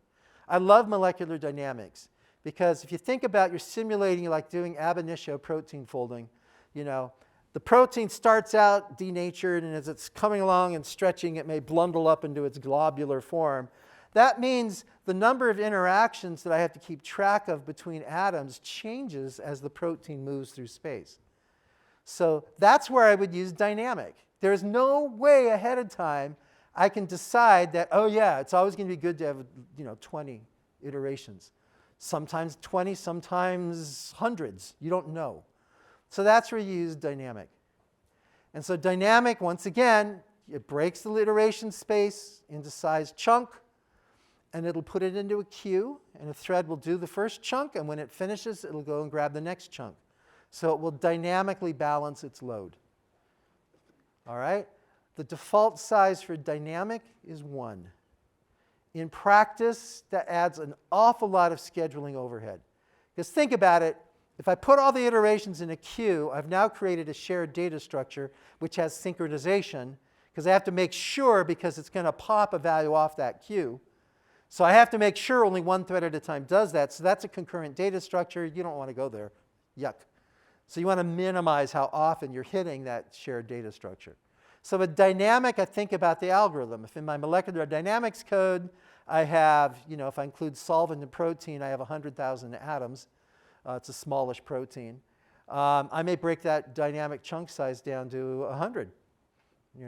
S1: I love molecular dynamics because if you think about you're simulating like doing ab initio protein folding, the The protein starts out denatured, and as it's coming along and stretching, it may blundle up into its globular form. That means the number of interactions that I have to keep track of between atoms changes as the protein moves through space. So that's where I would use dynamic. There's no way ahead of time I can decide that, oh yeah, it's always going to be good to have 20 iterations. Sometimes 20, sometimes hundreds. You don't know. So that's where you use dynamic. And so dynamic, once again, it breaks the iteration space into size chunk, and it'll put it into a queue, and a thread will do the first chunk, and when it finishes, it'll go and grab the next chunk. So it will dynamically balance its load. All right? The default size for dynamic is 1. In practice, that adds an awful lot of scheduling overhead. Because think about it. If I put all the iterations in a queue, I've now created a shared data structure which has synchronization, because I have to make sure, because it's going to pop a value off that queue. So I have to make sure only one thread at a time does that. So that's a concurrent data structure. You don't want to go there. Yuck. So you want to minimize how often you're hitting that shared data structure. So with dynamic, I think about the algorithm. If in my molecular dynamics code, I have, if I include solvent and protein, I have 100,000 atoms. It's a smallish protein. I may break that dynamic chunk size down to 100,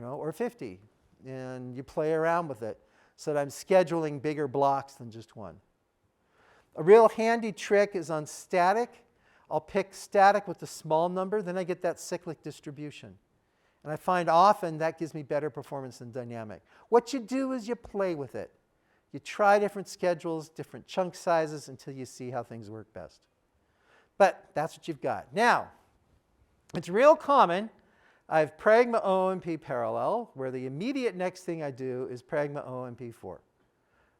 S1: or 50. And you play around with it so that I'm scheduling bigger blocks than just one. A real handy trick is on static. I'll pick static with a small number, then I get that cyclic distribution. And I find often that gives me better performance than dynamic. What you do is you play with it. You try different schedules, different chunk sizes, until you see how things work best. But that's what you've got. Now, it's real common. I have pragma OMP parallel, where the immediate next thing I do is pragma OMP4.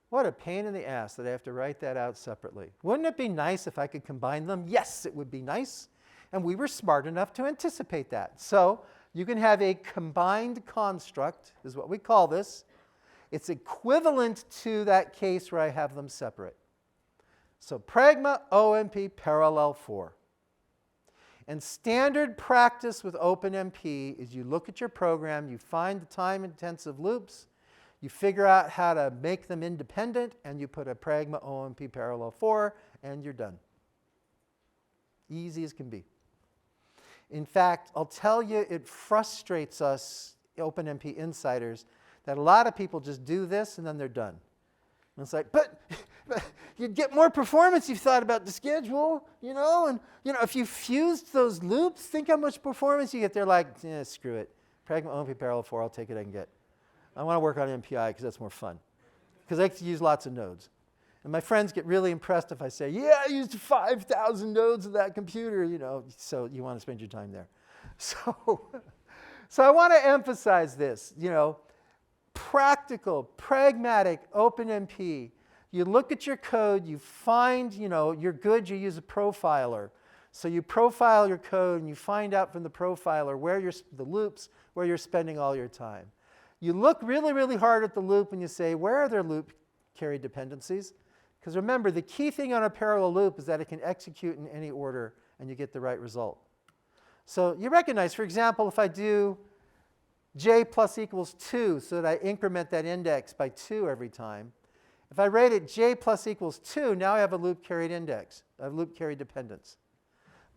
S1: What a pain in the ass that I have to write that out separately. Wouldn't it be nice if I could combine them? Yes, it would be nice. And we were smart enough to anticipate that. So you can have a combined construct, is what we call this. It's equivalent to that case where I have them separate. So pragma OMP parallel 4. And standard practice with OpenMP is you look at your program, you find the time-intensive loops, you figure out how to make them independent, and you put a pragma OMP parallel 4, and you're done. Easy as can be. In fact, I'll tell you, it frustrates us, OpenMP insiders, that a lot of people just do this, and then they're done. And it's like, but you'd get more performance if you thought about the schedule, and if you fused those loops, think how much performance you get. They're like, screw it. Pragma OMP parallel 4, I'll take it I can get. I want to work on MPI because that's more fun. Because I get to use lots of nodes. And my friends get really impressed if I say, yeah, I used 5,000 nodes of that computer, so you want to spend your time there. So I want to emphasize this, practical, pragmatic, OpenMP. You look at your code, you find, you're good, you use a profiler. So you profile your code, and you find out from the profiler the loops, where you're spending all your time. You look really, really hard at the loop, and you say, where are there loop carry dependencies? Because remember, the key thing on a parallel loop is that it can execute in any order, and you get the right result. So you recognize, for example, if I do j plus equals 2, so that I increment that index by 2 every time. If I rate it j plus equals 2, now I have a loop carried index. I have loop carried dependence.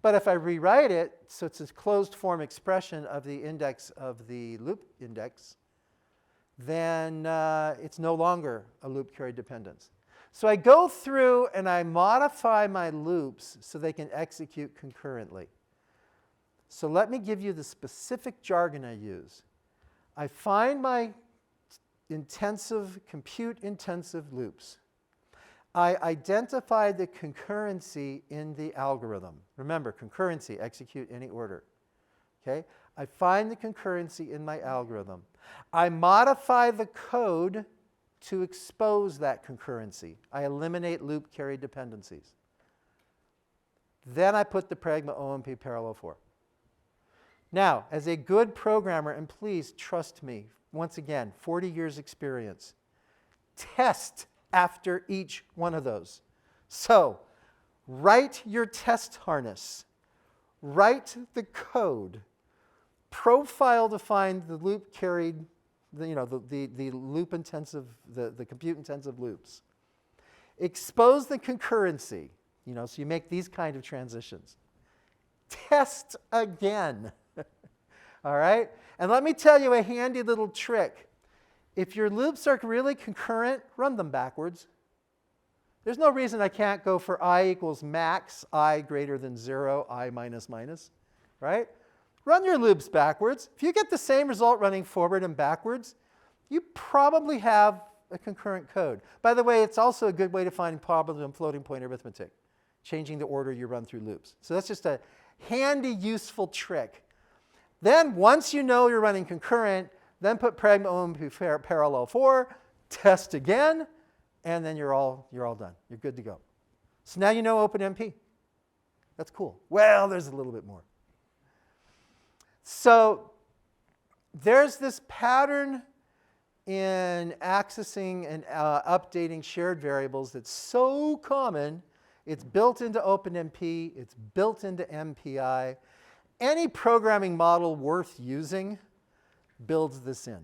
S1: But if I rewrite it, so it's a closed form expression of the index of the loop index, then it's no longer a loop carried dependence. So I go through and I modify my loops so they can execute concurrently. So let me give you the specific jargon I use. I find my compute-intensive loops. I identify the concurrency in the algorithm. Remember, concurrency, execute any order. Okay? I find the concurrency in my algorithm. I modify the code to expose that concurrency. I eliminate loop carried dependencies. Then I put the pragma OMP parallel 4. Now, as a good programmer, and please trust me, once again, 40 years experience, test after each one of those. So write your test harness. Write the code. profile defined the loop carried, the loop intensive, the compute intensive loops. Expose the concurrency, so you make these kind of transitions. Test again. All right? And let me tell you a handy little trick. If your loops are really concurrent, run them backwards. There's no reason I can't go for I equals max, I greater than 0, I minus minus, right? Run your loops backwards. If you get the same result running forward and backwards, you probably have a concurrent code. By the way, it's also a good way to find probability floating point arithmetic, changing the order you run through loops. So that's just a handy, useful trick. Then once you know you're running concurrent, then put pragma OMP parallel 4, test again, and then you're all done. You're good to go. So now you know OpenMP. That's cool. Well, there's a little bit more. So there's this pattern in accessing and updating shared variables that's so common. It's built into OpenMP. It's built into MPI. Any programming model worth using builds this in.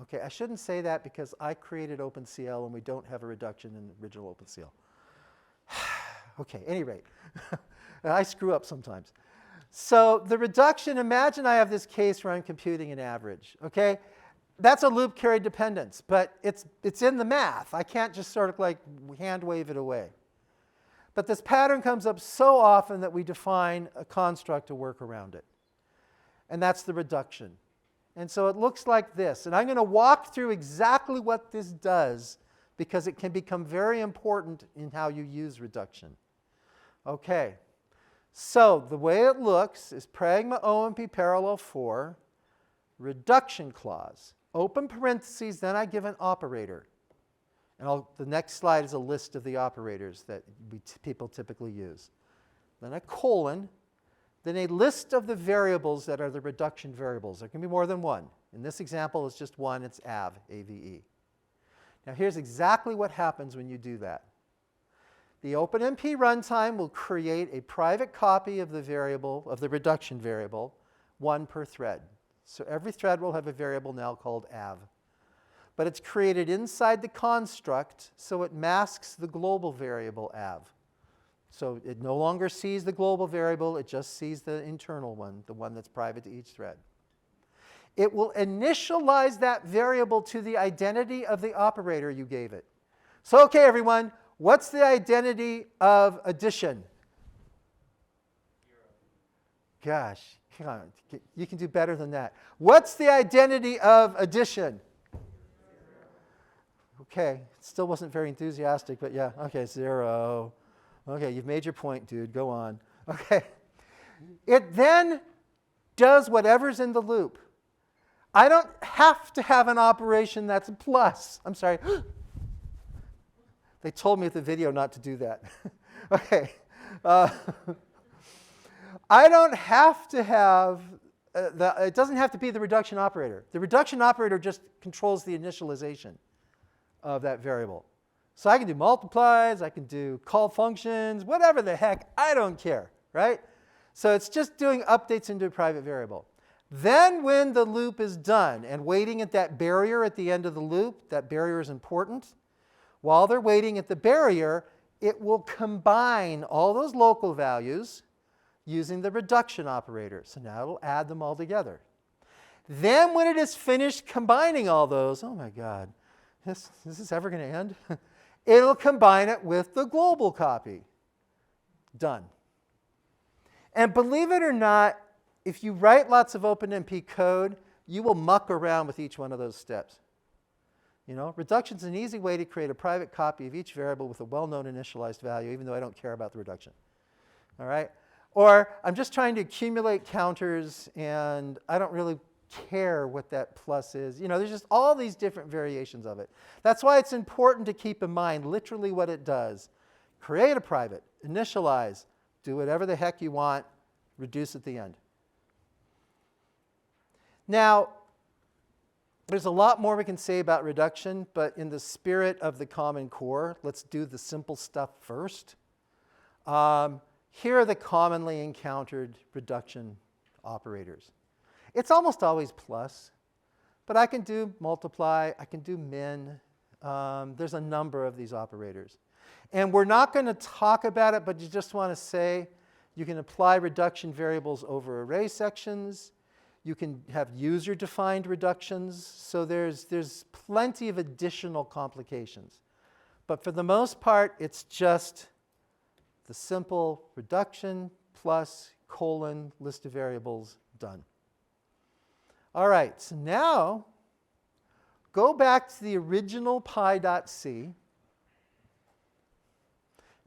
S1: Okay, I shouldn't say that because I created OpenCL and we don't have a reduction in the original OpenCL. Okay, any rate, I screw up sometimes. So the reduction, imagine I have this case where I'm computing an average, okay? That's a loop carried dependence, but it's in the math. I can't just sort of like hand wave it away. But this pattern comes up so often that we define a construct to work around it. And that's the reduction. And so it looks like this. And I'm going to walk through exactly what this does because it can become very important in how you use reduction. Okay. So the way it looks is pragma OMP parallel 4, reduction clause, open parentheses, then I give an operator. And the next slide is a list of the operators that people typically use. Then a colon, then a list of the variables that are the reduction variables. There can be more than one. In this example, it's just one. It's AVE, A-V-E. Now here's exactly what happens when you do that. The OpenMP runtime will create a private copy of the variable, of the reduction variable, one per thread. So every thread will have a variable now called AVE. But it's created inside the construct, so it masks the global variable AVE. So it no longer sees the global variable, it just sees the internal one, the one that's private to each thread. It will initialize that variable to the identity of the operator you gave it. So okay, everyone, what's the identity of addition? 0. Gosh, come on, you can do better than that. What's the identity of addition? 0. Okay, still wasn't very enthusiastic, but yeah, okay, 0. Okay, you've made your point, dude. Go on. Okay. It then does whatever's in the loop. I don't have to have an operation that's a plus. I'm sorry. They told me at the video not to do that. Okay. I don't have to have, it doesn't have to be the reduction operator. The reduction operator just controls the initialization of that variable. So I can do multiplies, I can do call functions, whatever the heck, I don't care, right? So it's just doing updates into a private variable. Then when the loop is done and waiting at that barrier at the end of the loop, that barrier is important. While they're waiting at the barrier, it will combine all those local values using the reduction operator. So now it'll add them all together. Then when it is finished combining all those, oh my God, is this ever going to end? It'll combine it with the global copy. Done. And believe it or not, if you write lots of OpenMP code, you will muck around with each one of those steps. You know, reduction is an easy way to create a private copy of each variable with a well-known initialized value, even though I don't care about the reduction. All right? Or I'm just trying to accumulate counters, and I don't really care what that plus is. You know, there's just all these different variations of it. That's why it's important to keep in mind literally what it does. Create a private, initialize, do whatever the heck you want, reduce at the end. Now, there's a lot more we can say about reduction, but in the spirit of the Common Core, let's do the simple stuff first. Here are the commonly encountered reduction operators. It's almost always plus. But I can do multiply, I can do min. There's a number of these operators. And we're not going to talk about it, but you just want to say you can apply reduction variables over array sections. You can have user-defined reductions. So there's plenty of additional complications. But for the most part, it's just the simple reduction plus colon list of variables done. All right, so now go back to the original pi.c.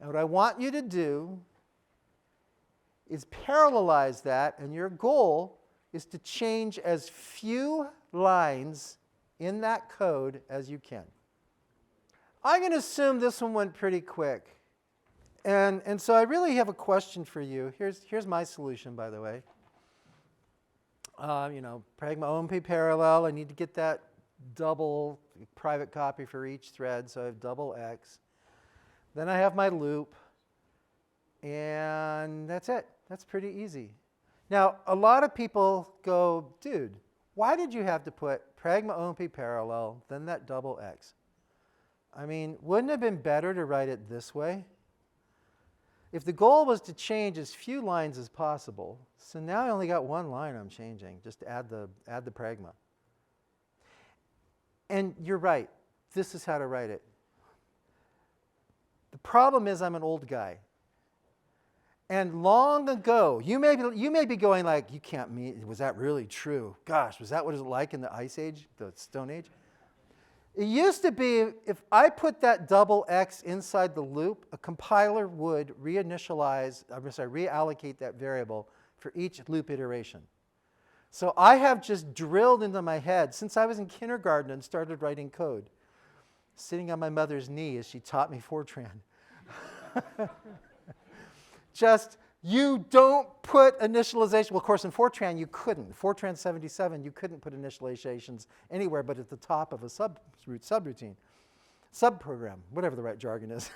S1: And what I want you to do is parallelize that, and your goal is to change as few lines in that code as you can. I'm going to assume this one went pretty quick. And so I really have a question for you. Here's my solution, by the way. Pragma OMP parallel. I need to get that double private copy for each thread, so I have double X. Then I have my loop, and that's it. That's pretty easy. Now, a lot of people go, dude, why did you have to put Pragma OMP parallel, then that double X? I mean, wouldn't it have been better to write it this way? If the goal was to change as few lines as possible, so now I only got one line I'm changing, just to add the pragma. And you're right, this is how to write it. The problem is I'm an old guy. And long ago, you may be going like, you can't mean, was that really true? Gosh, was that what it was like in the Ice Age, the Stone Age? It used to be, if I put that double X inside the loop, a compiler would reallocate that variable for each loop iteration. So I have just drilled into my head, since I was in kindergarten and started writing code, sitting on my mother's knee as she taught me Fortran. Just, you don't put initialization. Well, of course, in Fortran, you couldn't. Fortran 77, you couldn't put initializations anywhere but at the top of a subroutine, subprogram, whatever the right jargon is.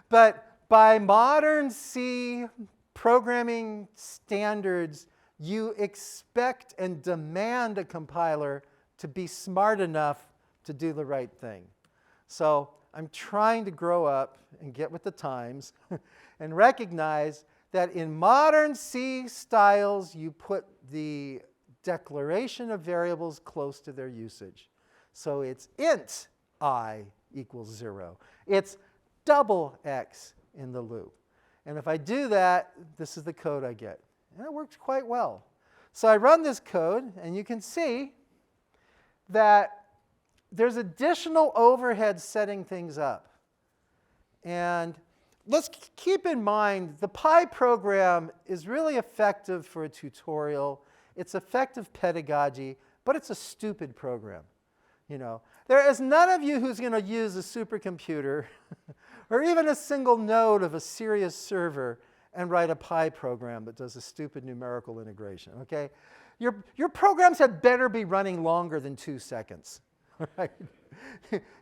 S1: but by modern C programming standards, you expect and demand a compiler to be smart enough to do the right thing. So I'm trying to grow up and get with the times and recognize that in modern C styles, you put the declaration of variables close to their usage. So it's int I equals 0. It's double X in the loop. And if I do that, this is the code I get. And it works quite well. So I run this code, and you can see that there's additional overhead setting things up. And let's keep in mind, the Pi program is really effective for a tutorial. It's effective pedagogy, but it's a stupid program. There is none of you who's going to use a supercomputer or even a single node of a serious server and write a Pi program that does a stupid numerical integration, okay? Your programs had better be running longer than 2 seconds. Right?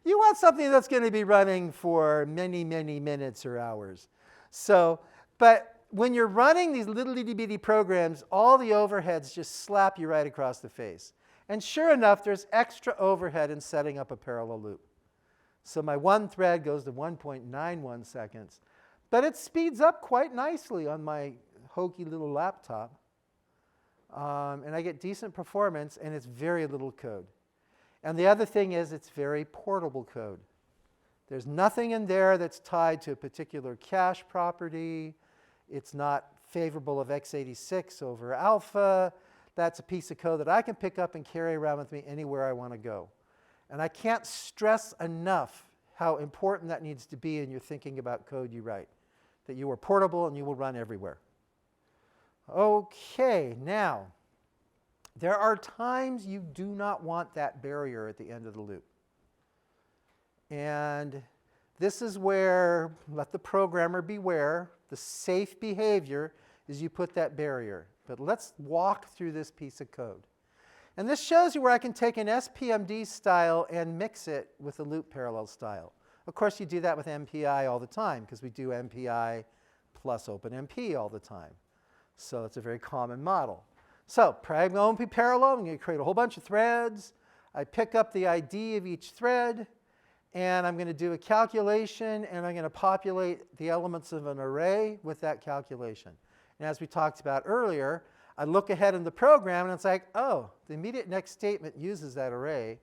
S1: You want something that's going to be running for many, many minutes or hours. So, but when you're running these little itty-bitty programs, all the overheads just slap you right across the face. And sure enough, there's extra overhead in setting up a parallel loop. So my one thread goes to 1.91 seconds. But it speeds up quite nicely on my hokey little laptop. And I get decent performance, and it's very little code. And the other thing is it's very portable code. There's nothing in there that's tied to a particular cache property. It's not favorable of x86 over alpha. That's a piece of code that I can pick up and carry around with me anywhere I want to go. And I can't stress enough how important that needs to be in your thinking about code you write, that you are portable and you will run everywhere. OK, now, there are times you do not want that barrier at the end of the loop. And this is where, let the programmer beware, the safe behavior is you put that barrier. But let's walk through this piece of code. And this shows you where I can take an SPMD style and mix it with a loop parallel style. Of course, you do that with MPI all the time, because we do MPI plus OpenMP all the time. So it's a very common model. So pragma OMP parallel, I'm going to create a whole bunch of threads. I pick up the ID of each thread, and I'm going to do a calculation, and I'm going to populate the elements of an array with that calculation. And as we talked about earlier, I look ahead in the program, and it's like, oh, the immediate next statement uses that array.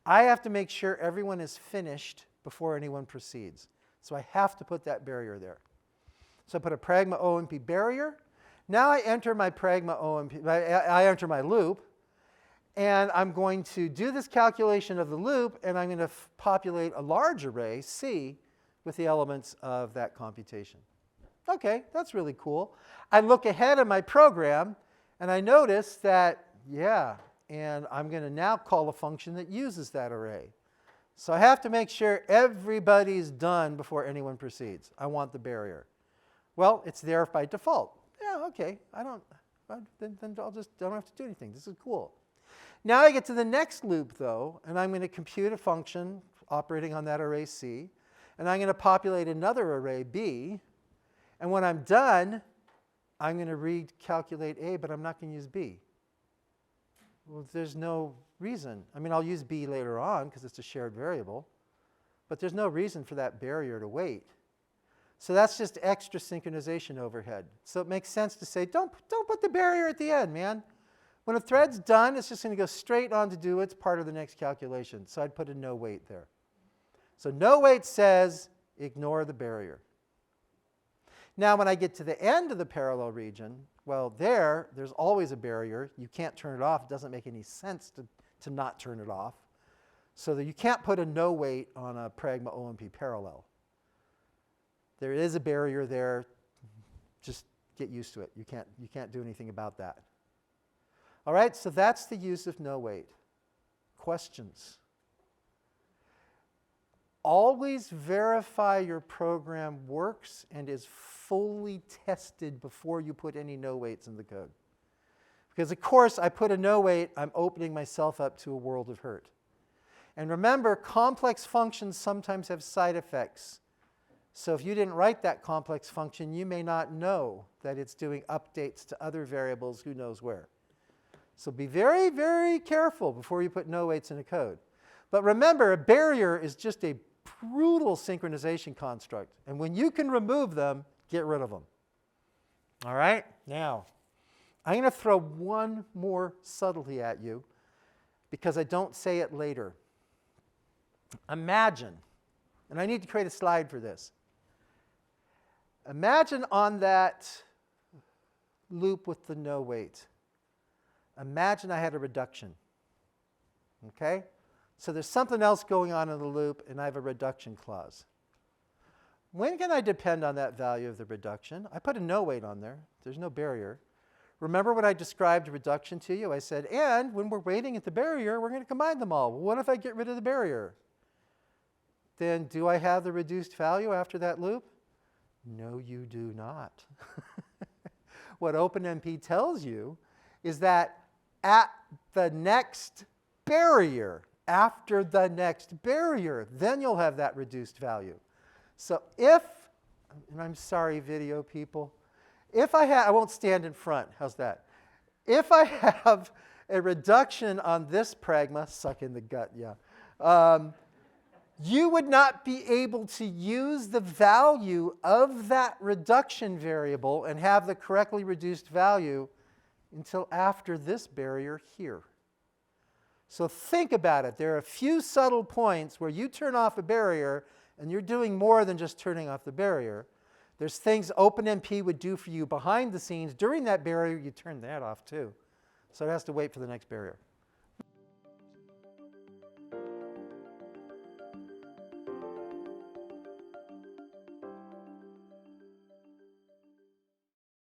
S1: I have to make sure everyone is finished before anyone proceeds. So I have to put that barrier there. So I put a pragma OMP barrier. Now I enter my pragma OMP, I enter my loop, and I'm going to do this calculation of the loop, and I'm going to populate a large array, C, with the elements of that computation. OK, that's really cool. I look ahead in my program, and I notice that, yeah, and I'm going to now call a function that uses that array. So I have to make sure everybody's done before anyone proceeds. I want the barrier. Well, it's there by default. Yeah, OK, then I'll just don't have to do anything. This is cool. Now I get to the next loop, though, and I'm going to compute a function operating on that array C, and I'm going to populate another array B, and when I'm done, I'm going to recalculate A, but I'm not going to use B. Well, there's no reason. I mean, I'll use B later on because it's a shared variable, but there's no reason for that barrier to wait. So that's just extra synchronization overhead. So it makes sense to say, don't put the barrier at the end, man. When a thread's done, it's just going to go straight on to do its part of the next calculation. So I'd put a no wait there. So no wait says ignore the barrier. Now when I get to the end of the parallel region, well, there's always a barrier. You can't turn it off. It doesn't make any sense to not turn it off. So that you can't put a no wait on a pragma OMP parallel. There is a barrier there. Just get used to it. You can't do anything about that. All right, so that's the use of no wait. Questions? Always verify your program works and is fully tested before you put any no waits in the code. Because of course, I put a no wait, I'm opening myself up to a world of hurt. And remember, complex functions sometimes have side effects. So if you didn't write that complex function, you may not know that it's doing updates to other variables, who knows where. So be very, very careful before you put no waits in a code. But remember, a barrier is just a brutal synchronization construct. And when you can remove them, get rid of them. All right? Now, I'm going to throw one more subtlety at you because I don't say it later. Imagine, and I need to create a slide for this. Imagine on that loop with the no wait. Imagine I had a reduction. Okay? So there's something else going on in the loop, and I have a reduction clause. When can I depend on that value of the reduction? I put a no wait on there. There's no barrier. Remember when I described reduction to you? I said, and when we're waiting at the barrier, we're going to combine them all. Well, what if I get rid of the barrier? Then do I have the reduced value after that loop? No, you do not. What OpenMP tells you is that at the next barrier, after the next barrier, then you'll have that reduced value. So if, and I'm sorry, video people, if I won't stand in front, how's that? If I have a reduction on this pragma, suck in the gut, yeah, you would not be able to use the value of that reduction variable and have the correctly reduced value until after this barrier here. So think about it. There are a few subtle points where you turn off a barrier and you're doing more than just turning off the barrier. There's things OpenMP would do for you behind the scenes. During that barrier, you turn that off too. So it has to wait for the next barrier.